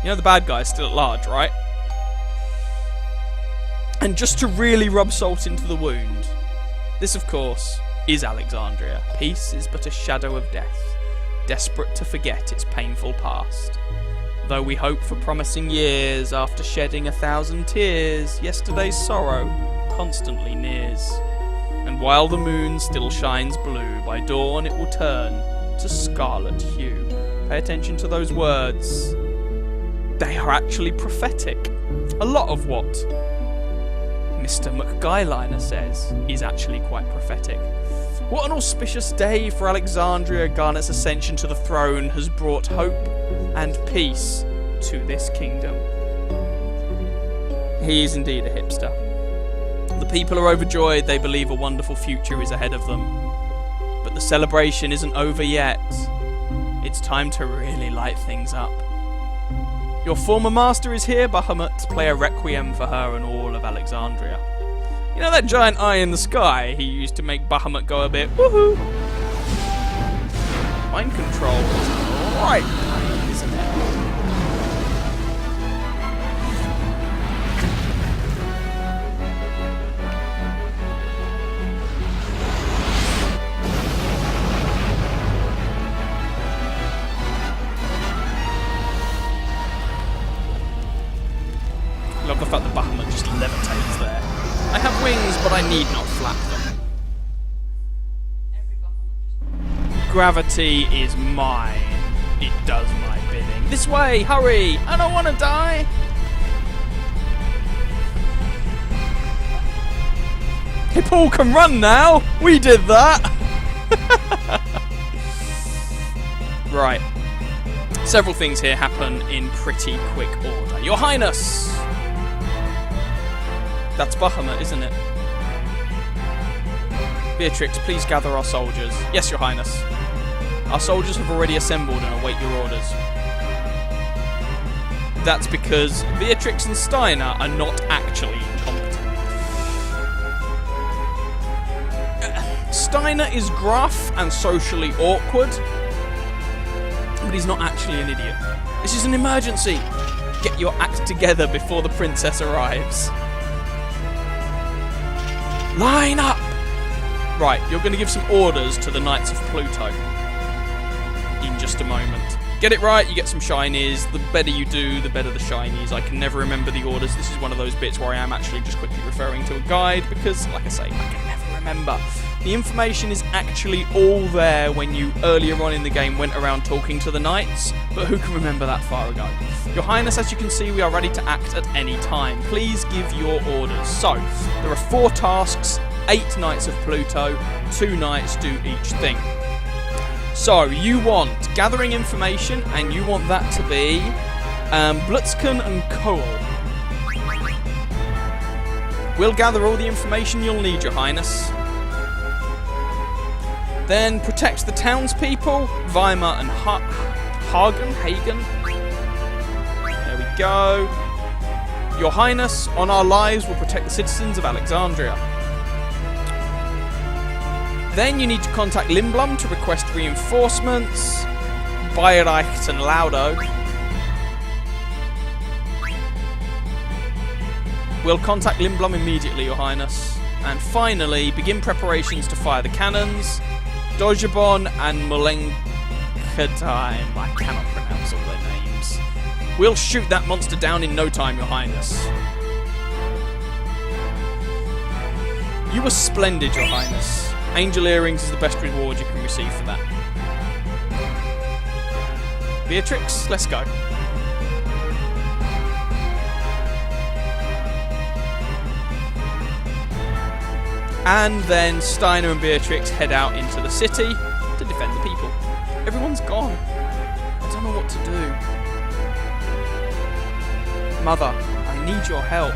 You know the bad guy's still at large, right? And just to really rub salt into the wound, this, of course, is Alexandria. Peace is but a shadow of death, desperate to forget its painful past. Though we hope for promising years, after shedding 1,000 tears, yesterday's sorrow constantly nears. And while the moon still shines blue, by dawn it will turn to scarlet hue. Pay attention to those words. They are actually prophetic. A lot of what Mr. McGuyliner says is actually quite prophetic. What an auspicious day for Alexandria. Garnet's ascension to the throne has brought hope and peace to this kingdom. He is indeed a hipster. The people are overjoyed. They believe a wonderful future is ahead of them. But the celebration isn't over yet. It's time to really light things up. Your former master is here, Bahamut. Play a requiem for her and all of Alexandria. You know that giant eye in the sky he used to make Bahamut go a bit woohoo? Mind control is right, isn't it? I love the fact that Bahamut just levitates there. I have wings, but I need not flap them. Gravity is mine. It does my bidding. This way, hurry! I don't want to die! Hey, Paul can run now! We did that! Right. Several things here happen in pretty quick order. Your Highness! That's Bahamut, isn't it? Beatrix, please gather our soldiers. Yes, Your Highness. Our soldiers have already assembled and await your orders. That's because Beatrix and Steiner are not actually incompetent. Steiner is gruff and socially awkward, but he's not actually an idiot. This is an emergency. Get your act together before the princess arrives. Line up! Right, you're going to give some orders to the Knights of Pluto in just a moment. Get it right, you get some shinies. The better you do, the better the shinies. I can never remember the orders. This is one of those bits where I am actually just quickly referring to a guide because, like I say, I can never remember. The information is actually all there when you, earlier on in the game, went around talking to the knights, but who can remember that far ago? Your Highness, as you can see, we are ready to act at any time. Please give your orders. So, there are 4 tasks, 8 Knights of Pluto, 2 knights do each thing. So, you want gathering information, and you want that to be Blitzken and Cole. We'll gather all the information you'll need, Your Highness. Then protect the townspeople, Weimar and Hagen. There we go. Your Highness, on our lives, will protect the citizens of Alexandria. Then you need to contact Lindblom to request reinforcements, Bayrecht and Laudo. We'll contact Lindblom immediately, Your Highness. And finally, begin preparations to fire the cannons, Dojabon and Molenkadime. I cannot pronounce all their names. We'll shoot that monster down in no time, Your Highness. You were splendid, Your Highness. Angel earrings is the best reward you can receive for that. Beatrix, let's go. And then Steiner and Beatrix head out into the city to defend the people. Everyone's gone. I don't know what to do. Mother, I need your help.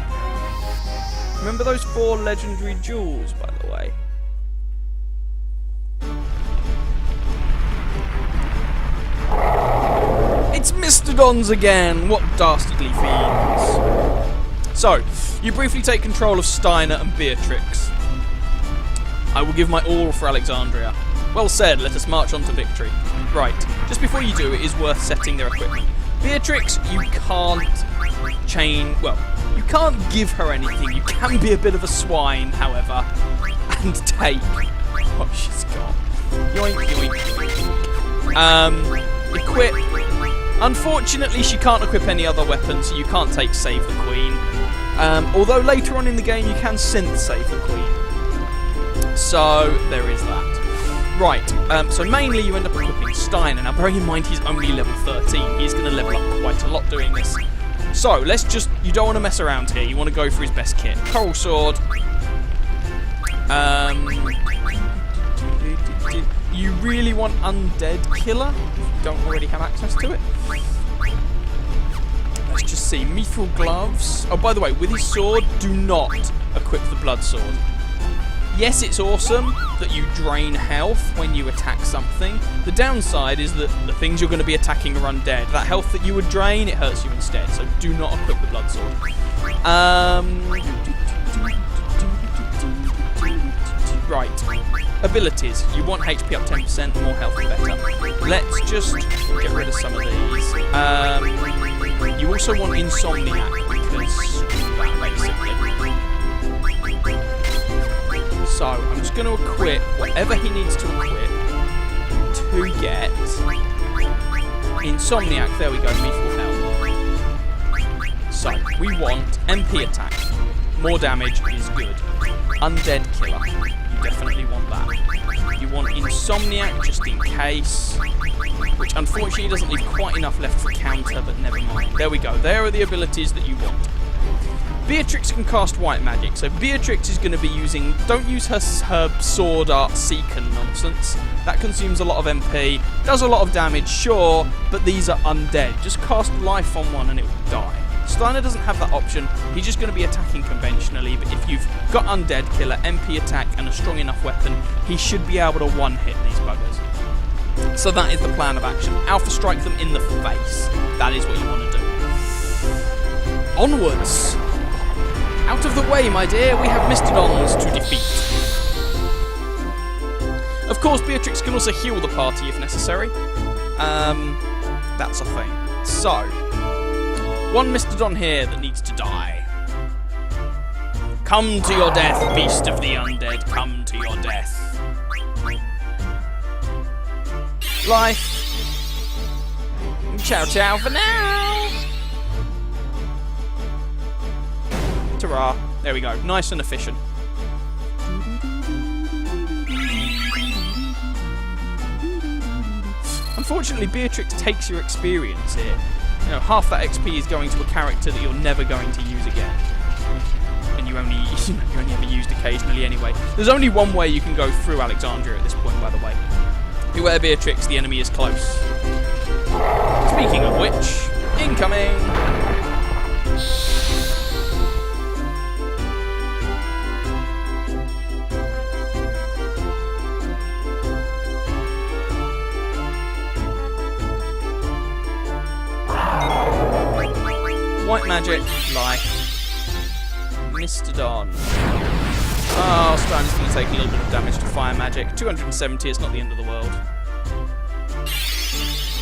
Remember those 4 legendary jewels, by the way? It's Mastodons again! What dastardly fiends. So, you briefly take control of Steiner and Beatrix. I will give my all for Alexandria. Well said, let us march on to victory. Right, just before you do, it is worth setting their equipment. Beatrix, you can't you can't give her anything. You can be a bit of a swine, however, and take what she's got. Yoink, yoink, yoink. Equip. Unfortunately, she can't equip any other weapons, so you can't take Save the Queen. Although later on in the game, you can synth Save the Queen. So, there is that. Right, so mainly you end up equipping Steiner. Now, bearing in mind he's only level 13, he's going to level up quite a lot doing this. So, you don't want to mess around here, you want to go for his best kit. Coral Sword. You really want Undead Killer, if you don't already have access to it. Let's just see, Mithril Gloves. Oh, by the way, with his sword, do not equip the Blood Sword. Yes, it's awesome that you drain health when you attack something. The downside is that the things you're going to be attacking are undead. That health that you would drain, it hurts you instead. So do not equip the Blood Sword. Right. Abilities. You want HP up 10%, the more health the better. Let's just get rid of some of these. You also want Insomniac, because that basically. So, I'm just going to equip whatever he needs to equip to get Insomniac. There we go, Mithril Helm. So, we want MP attack. More damage is good. Undead Killer. You definitely want that. You want Insomniac just in case. Which unfortunately doesn't leave quite enough left for counter, but never mind. There we go. There are the abilities that you want. Beatrix can cast white magic, so Beatrix is going to be using... Don't use her sword art Seeker nonsense. That consumes a lot of MP, does a lot of damage, sure, but these are undead. Just cast life on one and it will die. Steiner doesn't have that option, he's just going to be attacking conventionally, but if you've got Undead Killer, MP attack and a strong enough weapon, he should be able to one-hit these buggers. So that is the plan of action. Alpha strike them in the face. That is what you want to do. Onwards! Out of the way, my dear, we have Mistodons to defeat. Of course, Beatrix can also heal the party if necessary. That's a thing. So, one Mistodon here that needs to die. Come to your death, beast of the undead, come to your death. Life. Ciao, ciao for now. Ta-ra. There we go. Nice and efficient. Unfortunately, Beatrix takes your experience here. You know, half that XP is going to a character that you're never going to use again. And you only ever used occasionally anyway. There's only one way you can go through Alexandria at this point, by the way. Beware Beatrix, the enemy is close. Speaking of which, incoming! White magic, life. Mistodon. Oh, Steiner's going to take a little bit of damage to fire magic. 270, it's not the end of the world.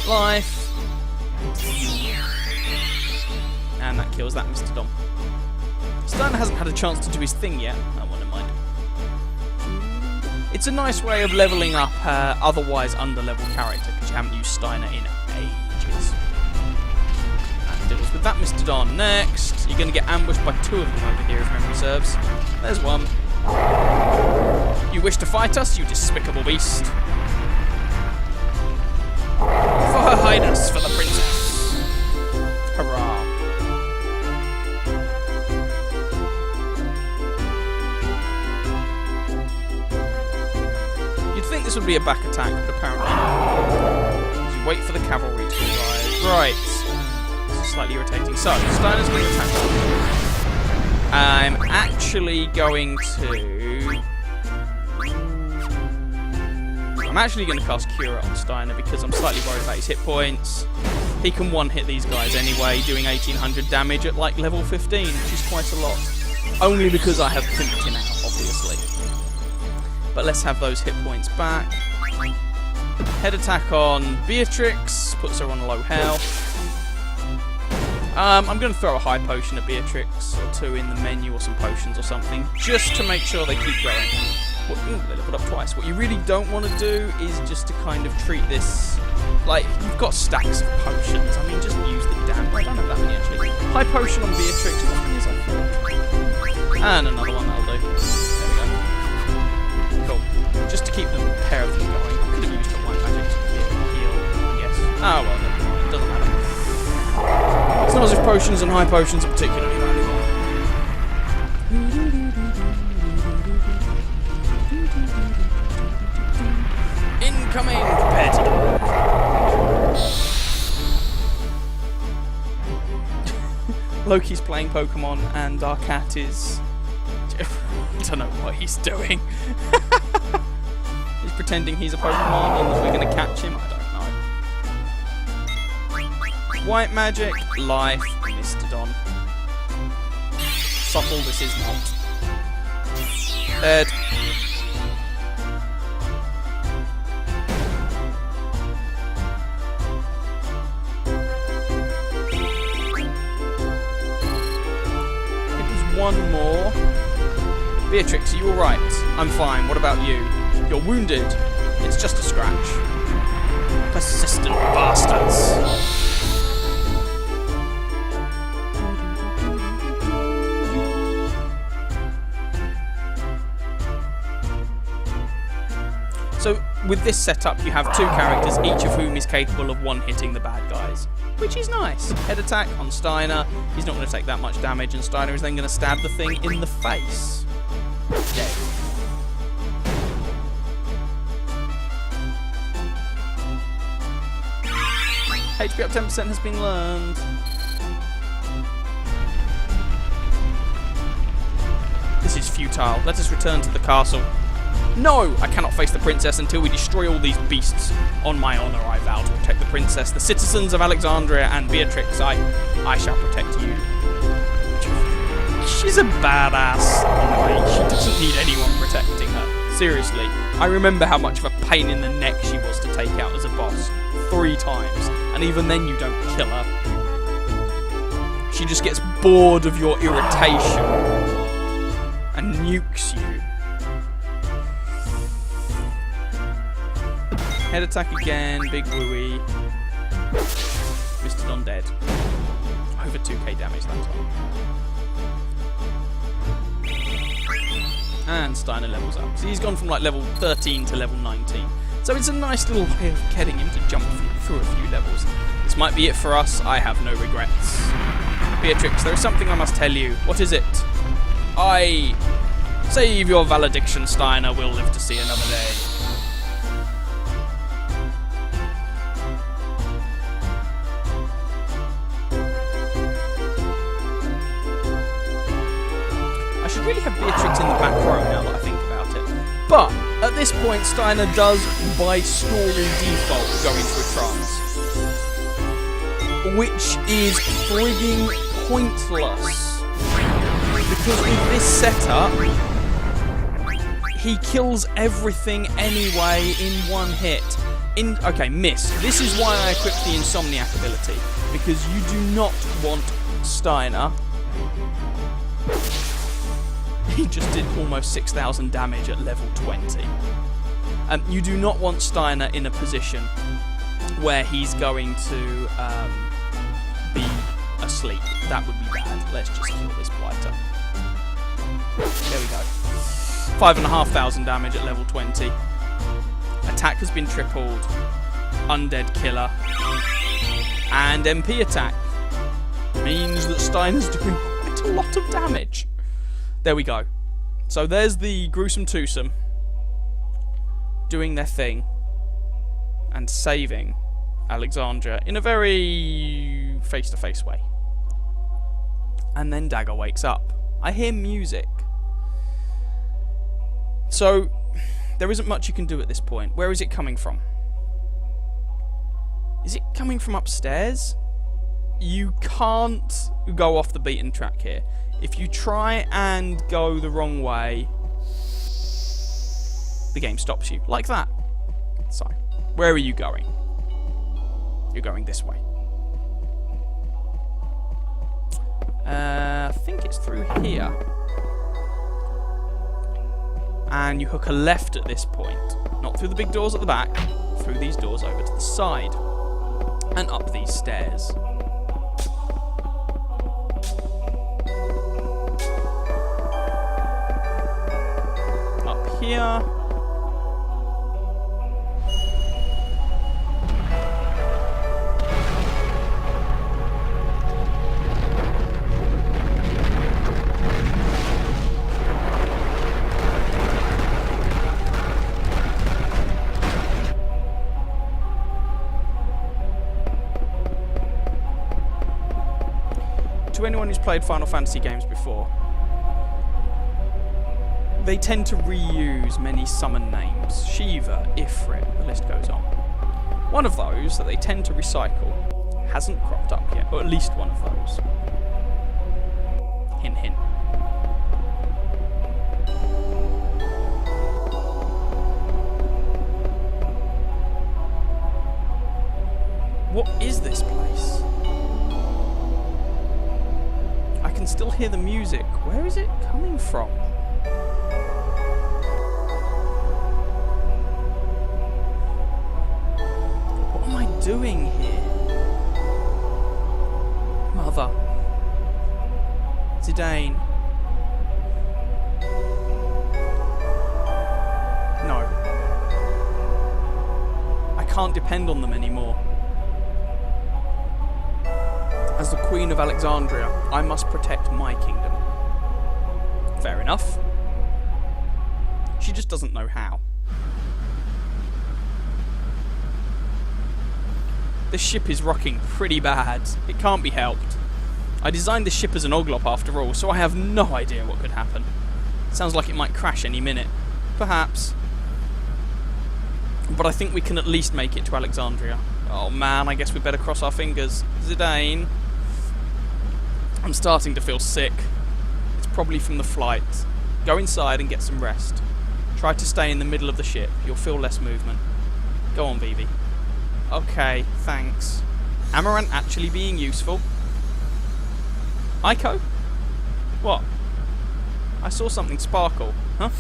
Life. And that kills that Mistodon. Steiner hasn't had a chance to do his thing yet. I wouldn't mind. It's a nice way of levelling up otherwise under-level character, because you haven't used Steiner in ages. And deals with that Mistodon next. You're going to get ambushed by two of them over here, if memory serves. There's one. You wish to fight us, you despicable beast? For her highness, for the princess. Hurrah. You'd think this would be a back attack, but apparently not. You wait for the cavalry to arrive. Right. This is slightly irritating. So, Steiner's going to attack. I'm actually going to cast Cure on Steiner because I'm slightly worried about his hit points. He can one-hit these guys anyway, doing 1800 damage at like level 15, which is quite a lot. Only because I have pimped him out, obviously. But let's have those hit points back. Head attack on Beatrix, puts her on low health. I'm going to throw a high potion at Beatrix, or two in the menu, or some potions or something, just to make sure they keep going. Ooh, they leveled up twice. What you really don't want to do is just to kind of treat this like you've got stacks of potions. I mean, just use the damn. I don't have that many actually. High potion on Beatrix. And another one that'll do. There we go. Cool. Just to keep the pair of them going. I could have used the white magic to heal, I guess. Oh well, it doesn't matter. It's not as if potions and high potions are particularly valuable. Incoming! Prepare to die. Loki's playing Pokemon and our cat is... I don't know what he's doing. He's pretending he's a Pokemon and that we're going to catch him. I don't know. White magic, life, Mistodon. Subtle, this is not. Dead. One more. Beatrix, are you alright? I'm fine. What about you? You're wounded. It's just a scratch. Persistent bastards. So, with this setup, you have two characters, each of whom is capable of one-hitting the bad guys. Which is nice. Head attack on Steiner. He's not going to take that much damage, and Steiner is then going to stab the thing in the face. Dead. HP up 10% has been learned. This is futile. Let us return to the castle. No! I cannot face the princess until we destroy all these beasts. On my honour, I vow to protect the princess, the citizens of Alexandria, and Beatrix. I shall protect you. She's a badass. Anyway, she doesn't need anyone protecting her. Seriously, I remember how much of a pain in the neck she was to take out as a boss. 3 times. And even then you don't kill her. She just gets bored of your irritation. And nukes you. Head attack again, big wooey. Mistodon dead. Over 2k damage that time. And Steiner levels up. So he's gone from like level 13 to level 19. So it's a nice little way of getting him to jump through a few levels. This might be it for us. I have no regrets. Beatrix, there is something I must tell you. What is it? Save your valediction, Steiner. We'll live to see another day. Really have Beatrix in the back row now that I think about it. But at this point, Steiner does, by story default, go into a trance, which is frigging pointless because with this setup, he kills everything anyway in one hit. Okay, miss. This is why I equipped the Insomniac ability, because you do not want Steiner. He just did almost 6,000 damage at level 20. You do not want Steiner in a position where he's going to be asleep. That would be bad. Let's just kill this blighter. There we go. 5,500 damage at level 20. Attack has been tripled. Undead killer. And MP attack. Means that Steiner's doing quite a lot of damage. There we go. So there's the gruesome twosome doing their thing and saving Alexandria in a very face-to-face way. And then Dagger wakes up. I hear music. So there isn't much you can do at this point. Where is it coming from? Is it coming from upstairs? You can't go off the beaten track here. If you try and go the wrong way, the game stops you. Like that. So, where are you going? You're going this way. I think it's through here. And you hook a left at this point. Not through the big doors at the back, through these doors over to the side. And up these stairs. Up here. To anyone who's played Final Fantasy games before, they tend to reuse many summon names. Shiva, Ifrit, the list goes on. One of those that they tend to recycle hasn't cropped up yet, or at least one of those. Hint, hint. What is this place? I can still hear the music. Where is it coming from? What am I doing here? Mother. Zidane. No. I can't depend on them anymore. As the Queen of Alexandria, I must protect my kingdom. Fair enough. She just doesn't know how. This ship is rocking pretty bad. It can't be helped. I designed this ship as an Oglop after all, so I have no idea what could happen. Sounds like it might crash any minute. Perhaps. But I think we can at least make it to Alexandria. Oh man, I guess we better cross our fingers. Zidane. I'm starting to feel sick. It's probably from the flight. Go inside and get some rest. Try to stay in the middle of the ship. You'll feel less movement. Go on, Vivi. Okay, thanks. Amaranth actually being useful? Aiko? What? I saw something sparkle. Huh?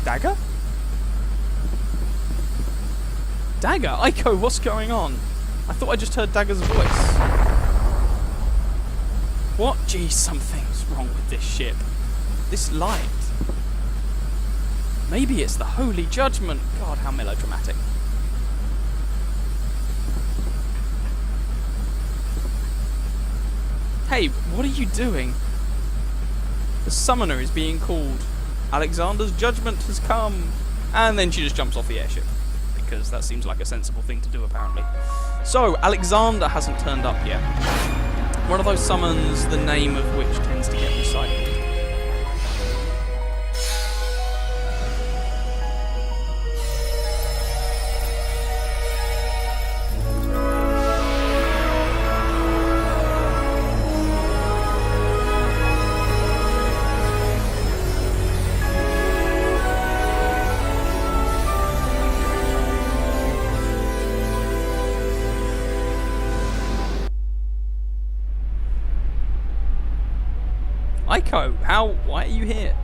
Dagger? Dagger? Aiko, what's going on? I thought I just heard Dagger's voice. What? Geez, something's wrong with this ship. This light. Maybe it's the Holy Judgment. God, how melodramatic. Hey, what are you doing? The summoner is being called. Alexander's judgment has come. And then she just jumps off the airship. Because that seems like a sensible thing to do, apparently. So, Alexander hasn't turned up yet. One of those summons, the name of which tends to get recycled. Aiko, why are you here?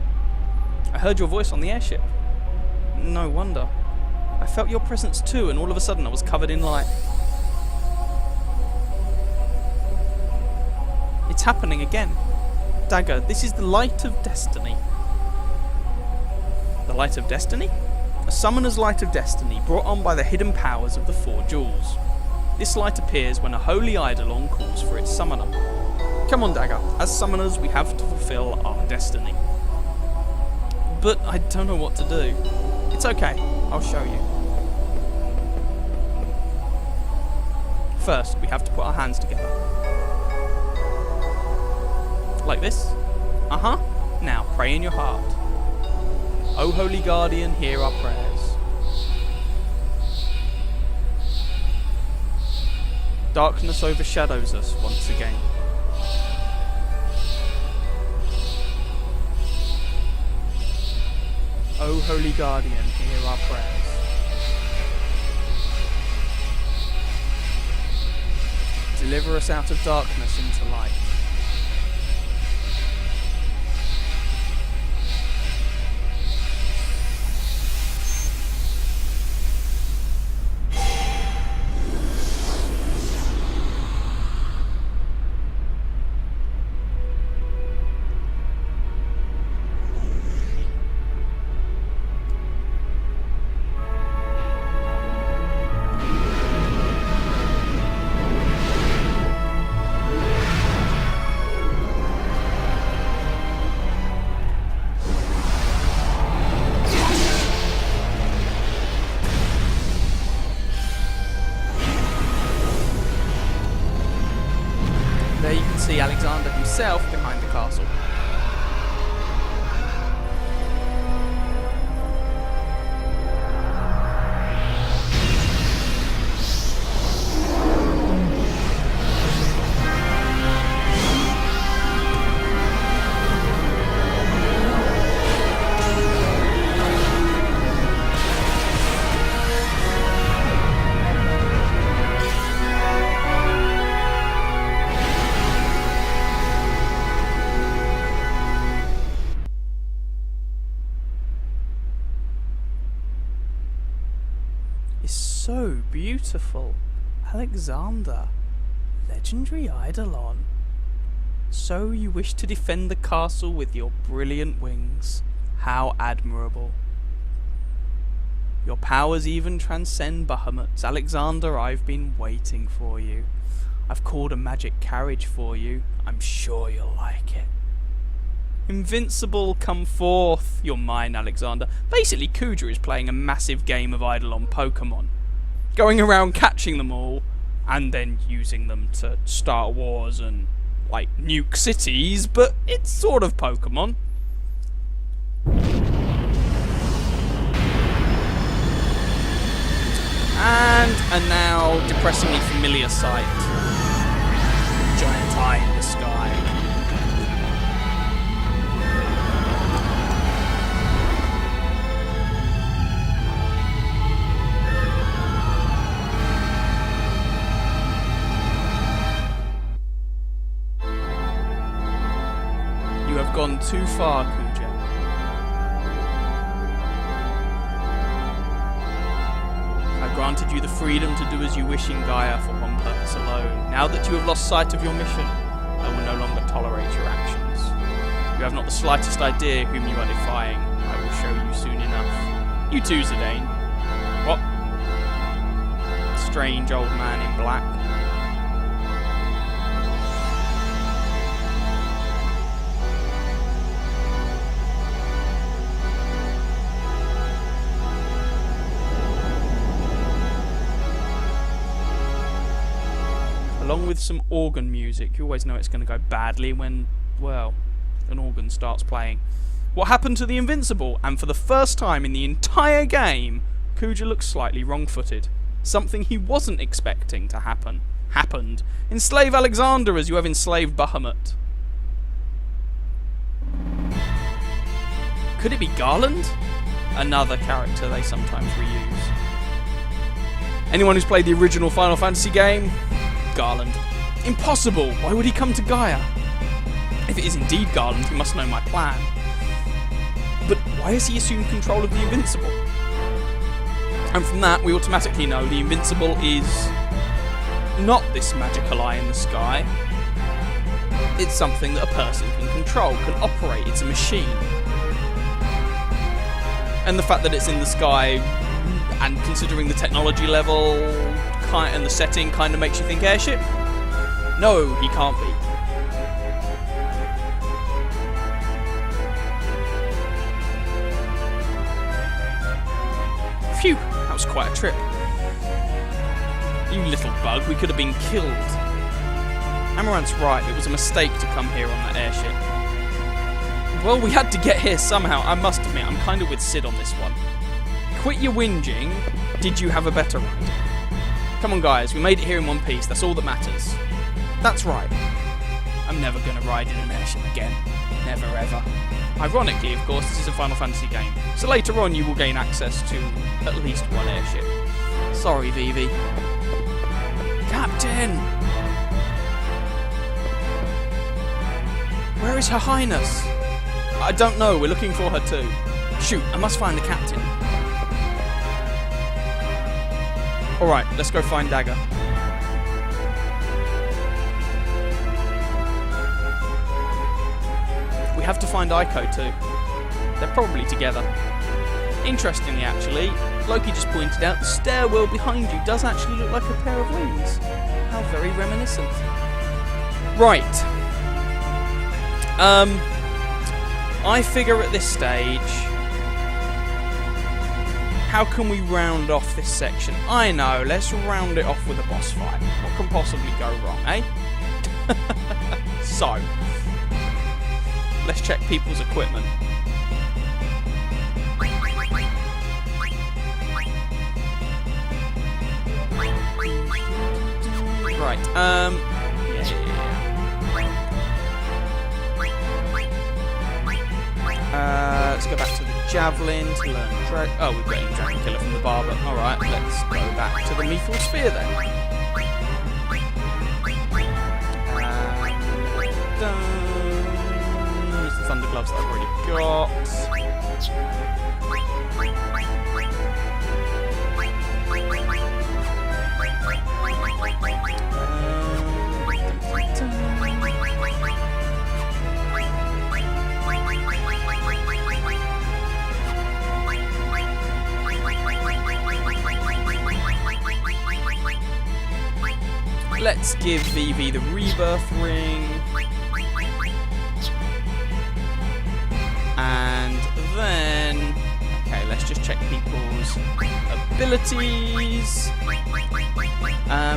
I heard your voice on the airship. No wonder. I felt your presence too, and all of a sudden I was covered in light. It's happening again. Dagger, this is the light of destiny. The light of destiny? A summoner's light of destiny brought on by the hidden powers of the four jewels. This light appears when a holy eidolon calls for its summoner. Come on, Dagger. As summoners, we have to fulfill our destiny. But I don't know what to do. It's okay. I'll show you. First, we have to put our hands together. Like this? Uh-huh. Now, pray in your heart. O Holy Guardian, hear our prayers. Darkness overshadows us once again. O Holy Guardian, hear our prayers. Deliver us out of darkness into light. There you can see Alexander himself behind the castle. Is so beautiful. Alexander, legendary Eidolon. So you wish to defend the castle with your brilliant wings. How admirable. Your powers even transcend Bahamut's. Alexander, I've been waiting for you. I've called a magic carriage for you. I'm sure you'll like it. Invincible, come forth. You're mine, Alexander. Basically, Kuja is playing a massive game of Eidolon Pokemon. Going around catching them all, and then using them to start wars and, like, nuke cities, but it's sort of Pokemon. And a now depressingly familiar sight. Giant eye in the sky. You have gone too far, Kuja. I granted you the freedom to do as you wish in Gaia for one purpose alone. Now that you have lost sight of your mission, I will no longer tolerate your actions. You have not the slightest idea whom you are defying. I will show you soon enough. You too, Zidane. What? Strange old man in black. Along with some organ music. You always know it's going to go badly when, well, an organ starts playing. What happened to the Invincible? And for the first time in the entire game, Kuja looks slightly wrong-footed. Something he wasn't expecting to happen. Happened. Enslave Alexander as you have enslaved Bahamut. Could it be Garland? Another character they sometimes reuse. Anyone who's played the original Final Fantasy game? Garland. Impossible! Why would he come to Gaia? If it is indeed Garland, he must know my plan. But why has he assumed control of the Invincible? And from that, we automatically know the Invincible is not this magical eye in the sky. It's something that a person can control, can operate. It's a machine. And the fact that it's in the sky, and considering the technology level and the setting, kind of makes you think airship? No, he can't be. Phew, that was quite a trip. You little bug, we could have been killed. Amaranth's right, it was a mistake to come here on that airship. Well, we had to get here somehow. I must admit, I'm kind of with Sid on this one. Quit your whinging. Did you have a better ride? Come on, guys, we made it here in one piece. That's all that matters. That's right. I'm never going to ride in an airship again. Never, ever. Ironically, of course, this is a Final Fantasy game, so later on you will gain access to at least one airship. Sorry, Vivi. Captain! Where is Her Highness? I don't know, we're looking for her too. Shoot, I must find the captain. Alright, let's go find Dagger. We have to find Aiko too. They're probably together. Interestingly, actually, Loki just pointed out the stairwell behind you does actually look like a pair of wings. How very reminiscent. Right. I figure at this stage, how can we round off this section? I know, let's round it off with a boss fight. What can possibly go wrong, eh? So, let's check people's equipment. Right, let's go back to the javelin to learn oh, we've got Dragon Killer from the barber. Alright, let's go back to the Lethal Spear then. There's the Thunder Gloves that I've already got. Let's give Vivi the Rebirth Ring. And then... okay, let's just check people's abilities.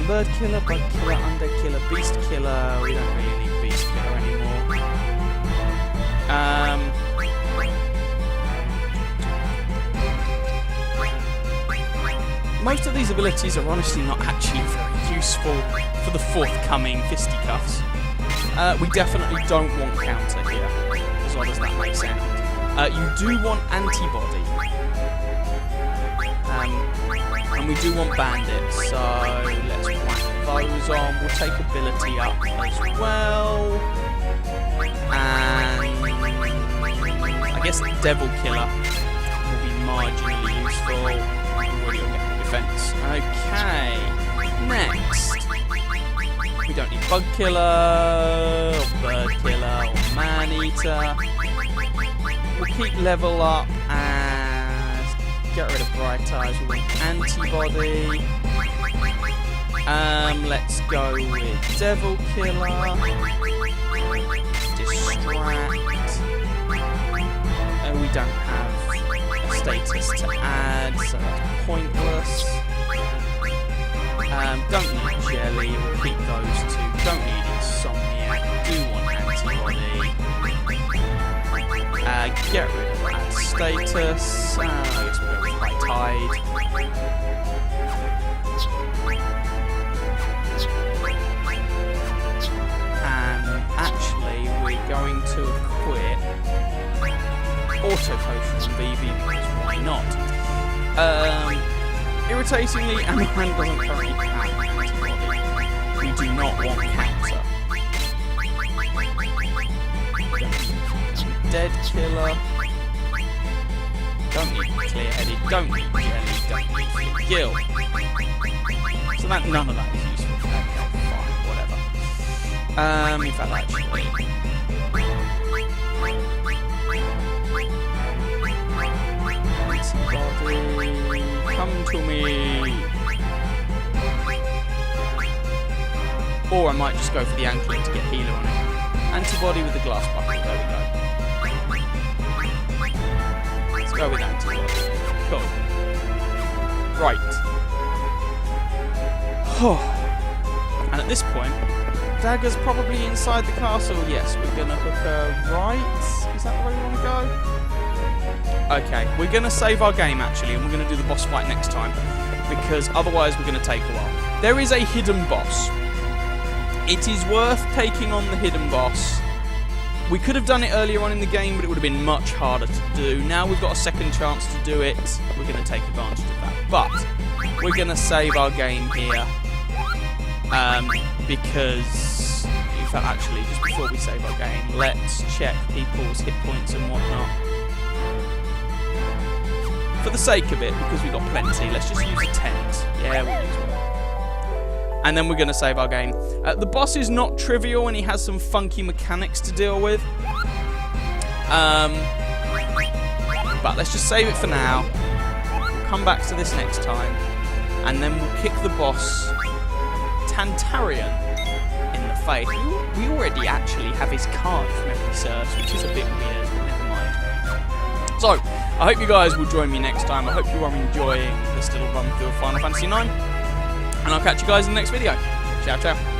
Bird Killer, Bug Killer, Undead Killer, Beast Killer. We don't really need Beast Killer anymore. Most of these abilities are honestly not actually very useful for the forthcoming fisticuffs. We definitely don't want counter here, as well as that may sound. You do want antibody. And we do want bandit, so let's whack those on. We'll take ability up as well. And I guess the Devil Killer will be marginally useful. Defense. Okay. Next. We don't need Bug Killer, or Bird Killer, or Man Eater. We'll keep level up and get rid of Bright Eyes. We want antibody. Let's go with Devil Killer. Distract. We don't have a status to add, so that's pointless. Don't need Jelly, we'll keep those two. Don't need Insomnia, do want antibody. Get rid of that status. I guess we'll go with High Tide. And actually, we're going to equip Auto Potions on Vivi, because why not? Irritatingly, Amaran doesn't currently have antibody. We do not want counter. Dead Killer. Don't need Clear-Headed, don't need Jelly, don't need Gill. So that none of that is useful. Okay, fine, whatever. In fact, actually... come to me. Or I might just go for the anklet to get healer on it. Antibody with the glass buckle. There we go. Let's go with antibody. Cool. Right. And at this point, Dagger's probably inside the castle. Yes, we're gonna hook her right. Is that where we want to go? Okay, we're going to save our game actually, and we're going to do the boss fight next time, because otherwise we're going to take a while. There is a hidden boss. It is worth taking on the hidden boss We could have done it earlier on in the game, but it would have been much harder to do. Now we've got a second chance to do it. We're going to take advantage of that. But we're going to save our game here. Because, in fact, actually, just before we save our game, let's check people's hit points and whatnot. For the sake of it, because we've got plenty, let's just use a tent. Yeah, we'll use one. And then we're going to save our game. The boss is not trivial, and he has some funky mechanics to deal with. But let's just save it for now. We'll come back to this next time. And then we'll kick the boss, Tantarian, in the face. We already actually have his card from every serve, which is a bit weird, but never mind. So, I hope you guys will join me next time. I hope you are enjoying this little run through of Final Fantasy IX. And I'll catch you guys in the next video. Ciao, ciao.